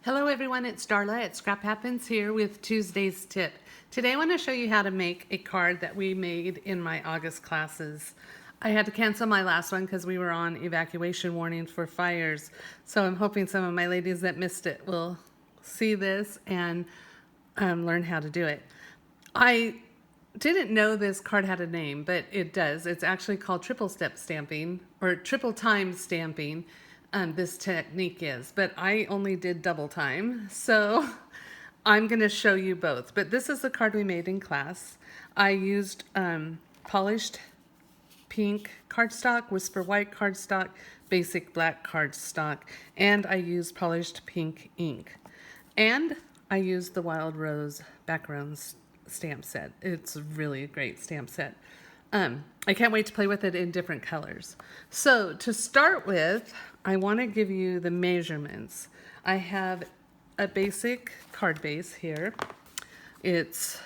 Hello everyone, it's Darla at Scrap Happens here with Tuesday's tip. Today I want to show you how to make a card that we made in my August classes. I had to cancel my last one because we were on evacuation warnings for fires. So I'm hoping some of my ladies that missed it will see this and learn how to do it. I didn't know this card had a name, but it does. It's actually called triple step stamping or triple time stamping. This technique is, but I only did double time. So I'm going to show you both. But this is the card we made in class. I used polished pink cardstock, whisper white cardstock, basic black cardstock, and I used polished pink ink. And I used the Wild Rose background stamp set. It's really a great stamp set. I can't wait to play with it in different colors. So to start with, I want to give you the measurements. I have a basic card base here. It's,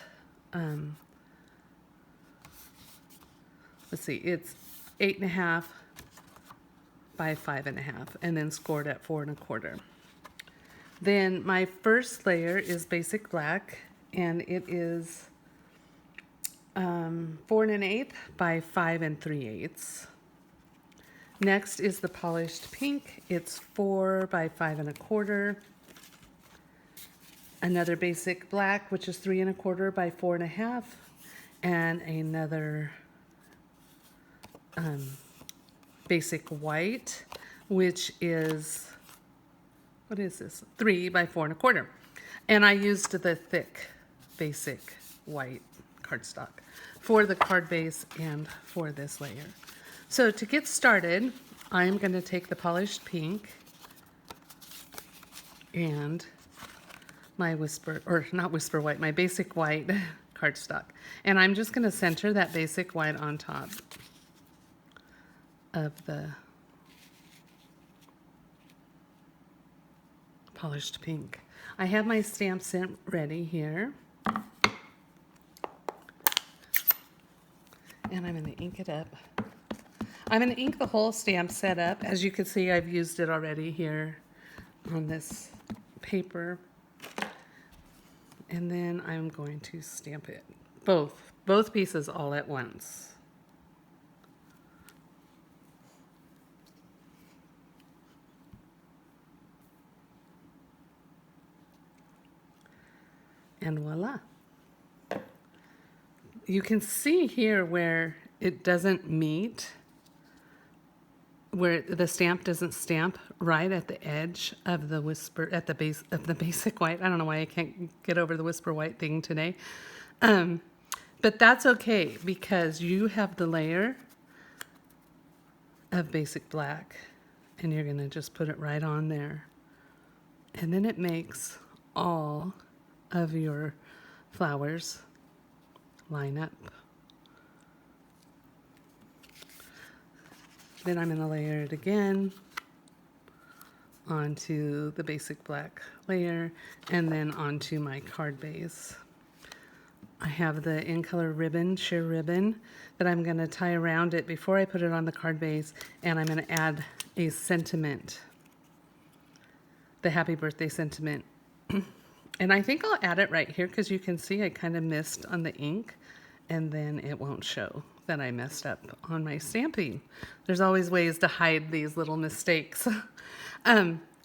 let's see, it's 8.5 by 5.5 and then scored at 4.25. Then my first layer is basic black and it is 4 1/8 by 5 3/8. Next is the polished pink. It's 4 by 5 1/4. Another basic black, which is 3 1/4 by 4 1/2, and another basic white, which is, what is this? 3 by 4 1/4. And I used the thick basic white cardstock for the card base and for this layer. So to get started, I'm going to take the polished pink and my my basic white cardstock. And I'm just going to center that basic white on top of the polished pink. I have my stamp set ready here. And I'm going to ink it up. I'm going to ink the whole stamp set up. As you can see, I've used it already here on this paper. And then I'm going to stamp it. Both pieces all at once. And voila. You can see here where it doesn't meet, where the stamp doesn't stamp right at the edge of the whisper, at the base of the basic white. I don't know why I can't get over the whisper white thing today. But that's okay because you have the layer of basic black and you're gonna just put it right on there. And then it makes all of your flowers line up. Then I'm going to layer it again onto the basic black layer and then onto my card base. I have the In Color ribbon, sheer ribbon, that I'm going to tie around it before I put it on the card base, and I'm going to add a sentiment, the happy birthday sentiment. And I think I'll add it right here because you can see I kind of missed on the ink and then it won't show that I messed up on my stamping. There's always ways to hide these little mistakes.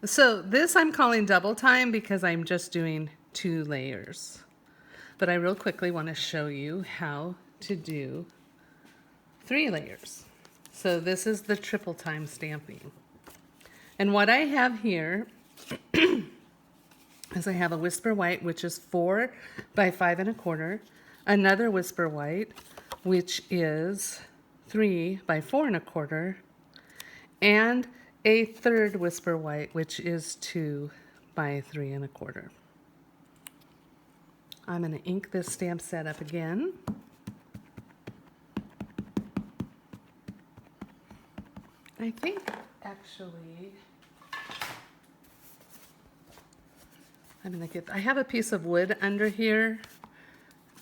So this I'm calling double time because I'm just doing 2 layers. But I real quickly want to show you how to do 3 layers. So this is the triple time stamping. And what I have here is I have a whisper white, which is 4 by 5 1/4, another whisper white, which is 3 by 4 1/4, and a third whisper white, which is 2 by 3 1/4. I'm going to ink this stamp set up again. I think actually I have a piece of wood under here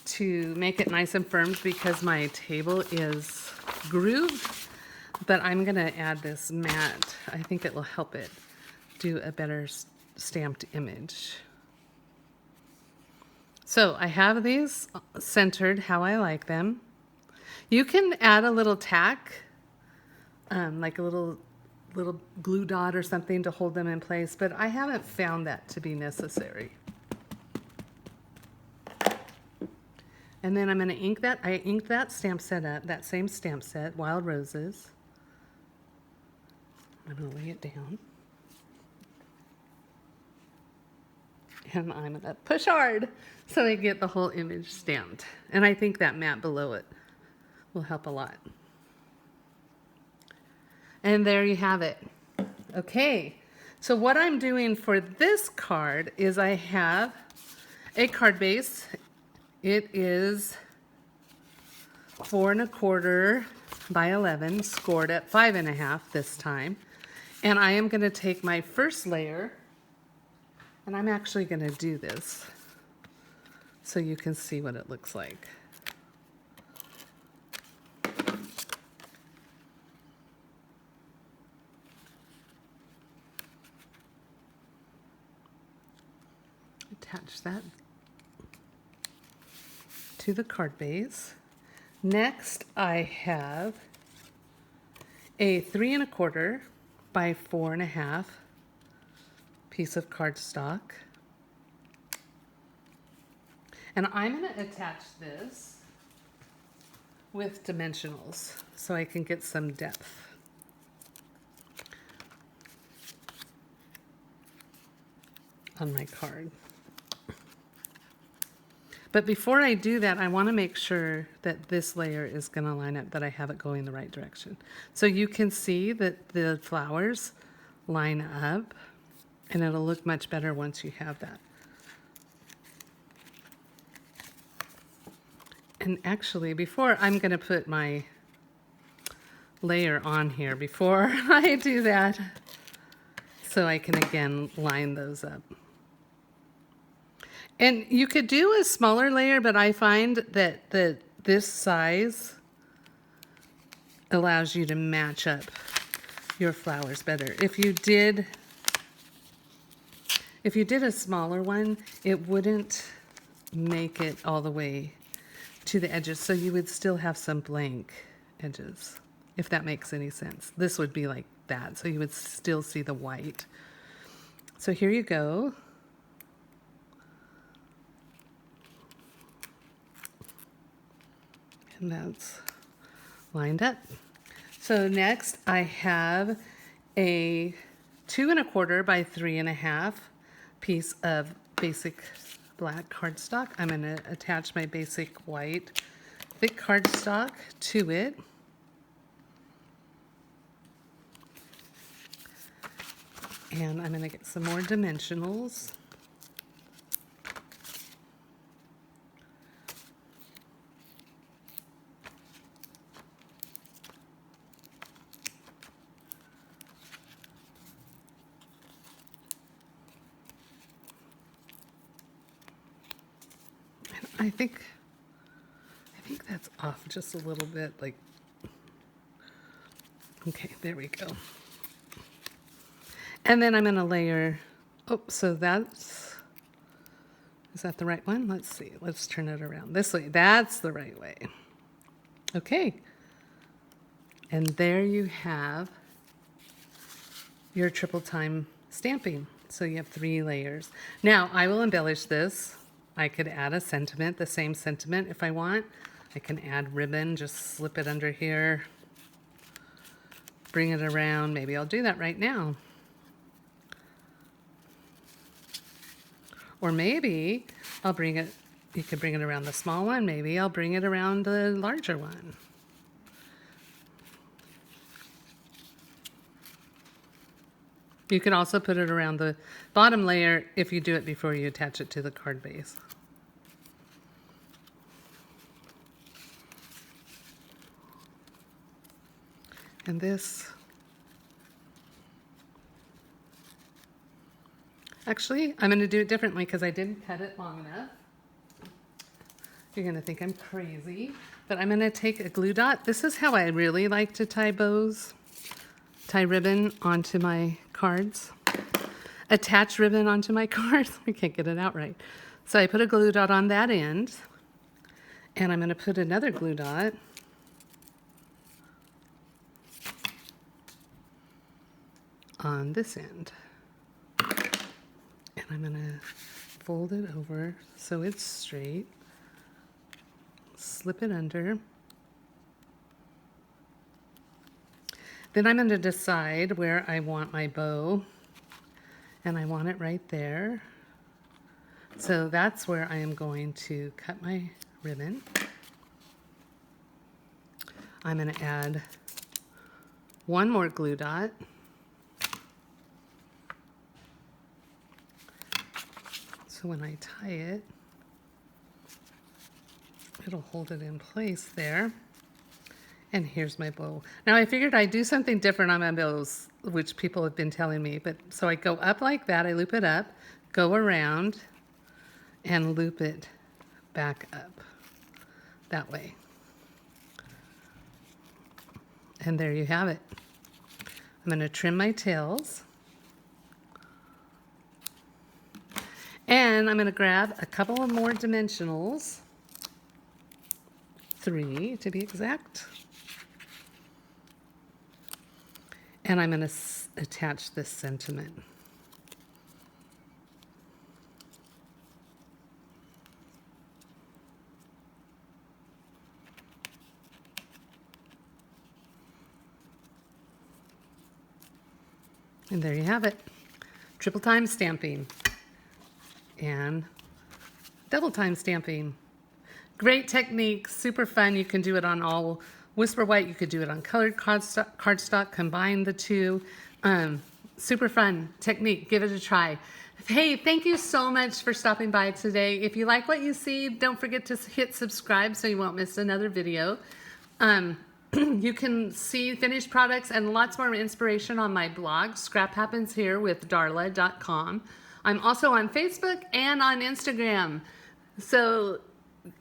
to make it nice and firm because my table is grooved, but I'm gonna add this mat. I think it will help it do a better stamped image. So I have these centered how I like them. You can add a little tack, like a little glue dot or something to hold them in place, but I haven't found that to be necessary. And then I'm going to ink that. I inked that stamp set up, that same stamp set, Wild Roses. I'm going to lay it down. And I'm going to push hard so I get the whole image stamped. And I think that mat below it will help a lot. And there you have it. Okay, so what I'm doing for this card is I have a card base. It is 4 1/4 by 11, scored at 5 1/2 this time. And I am going to take my first layer, and I'm actually going to do this so you can see what it looks like. Attach that to the card base. Next, I have a 3 1/4 by 4 1/2 piece of cardstock. And I'm going to attach this with dimensionals so I can get some depth. On my card. But before I do that, I want to make sure that this layer is going to line up, that I have it going the right direction. So you can see that the flowers line up, and it'll look much better once you have that. And actually, before I'm going to put my layer on here, before I do that, so I can again line those up. And you could do a smaller layer, but I find that this size allows you to match up your flowers better. If you did a smaller one, it wouldn't make it all the way to the edges, so you would still have some blank edges, if that makes any sense. This would be like that, so you would still see the white. So here you go. And that's lined up. So next I have a 2 1/4 by 3 1/2 piece of basic black cardstock. I'm going to attach my basic white thick cardstock to it. And I'm going to get some more dimensionals. I think that's off just a little bit, like, okay, there we go. And then I'm going to layer, oh, so is that the right one? Let's see, let's turn it around this way. That's the right way. Okay. And there you have your triple time stamping. So you have 3 layers. Now I will embellish this. I could add a sentiment, the same sentiment if I want. I can add ribbon, just slip it under here, bring it around. Maybe I'll do that right now. Or maybe I'll bring it, you could bring it around the small one. Maybe I'll bring it around the larger one. You can also put it around the bottom layer if you do it before you attach it to the card base. And this, actually, I'm going to do it differently because I didn't cut it long enough. You're going to think I'm crazy, but I'm going to take a glue dot. This is how I really like to tie bows, tie ribbon onto my cards. attach ribbon onto my card. I can't get it out right. So I put a glue dot on that end, and I'm going to put another glue dot on this end. And I'm going to fold it over so it's straight. Slip it under. Then I'm going to decide where I want my bow, and I want it right there. So that's where I am going to cut my ribbon. I'm going to add one more glue dot. So when I tie it, it'll hold it in place there. And here's my bow. Now I figured I'd do something different on my bows, which people have been telling me. But so I go up like that, I loop it up, go around, and loop it back up that way. And there you have it. I'm going to trim my tails. And I'm going to grab a couple of more dimensionals, 3 to be exact. And I'm going to attach this sentiment. And there you have it. Triple time stamping and double time stamping. Great technique, super fun. You can do it on all Whisper White. You could do it on colored cardstock, combine the two. Super fun technique. Give it a try. Hey, thank you so much for stopping by today. If you like what you see, don't forget to hit subscribe so you won't miss another video. You can see finished products and lots more inspiration on my blog, Scrap Happens Here with Darla.com. I'm also on Facebook and on Instagram. So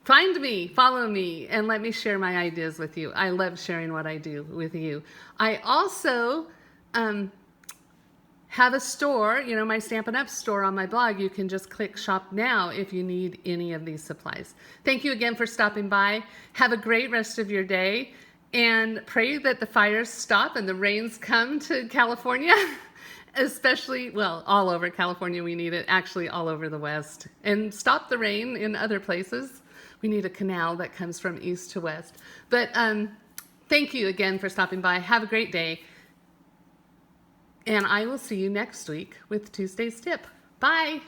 find me, follow me, and let me share my ideas with you. I love sharing what I do with you. I also have a store, you know, my Stampin' Up! Store on my blog. You can just click Shop Now if you need any of these supplies. Thank you again for stopping by. Have a great rest of your day, and pray that the fires stop and the rains come to California. Especially, well, all over California we need it, actually all over the West. And stop the rain in other places. We need a canal that comes from east to west. But thank you again for stopping by. Have a great day. And I will see you next week with Tuesday's tip. Bye.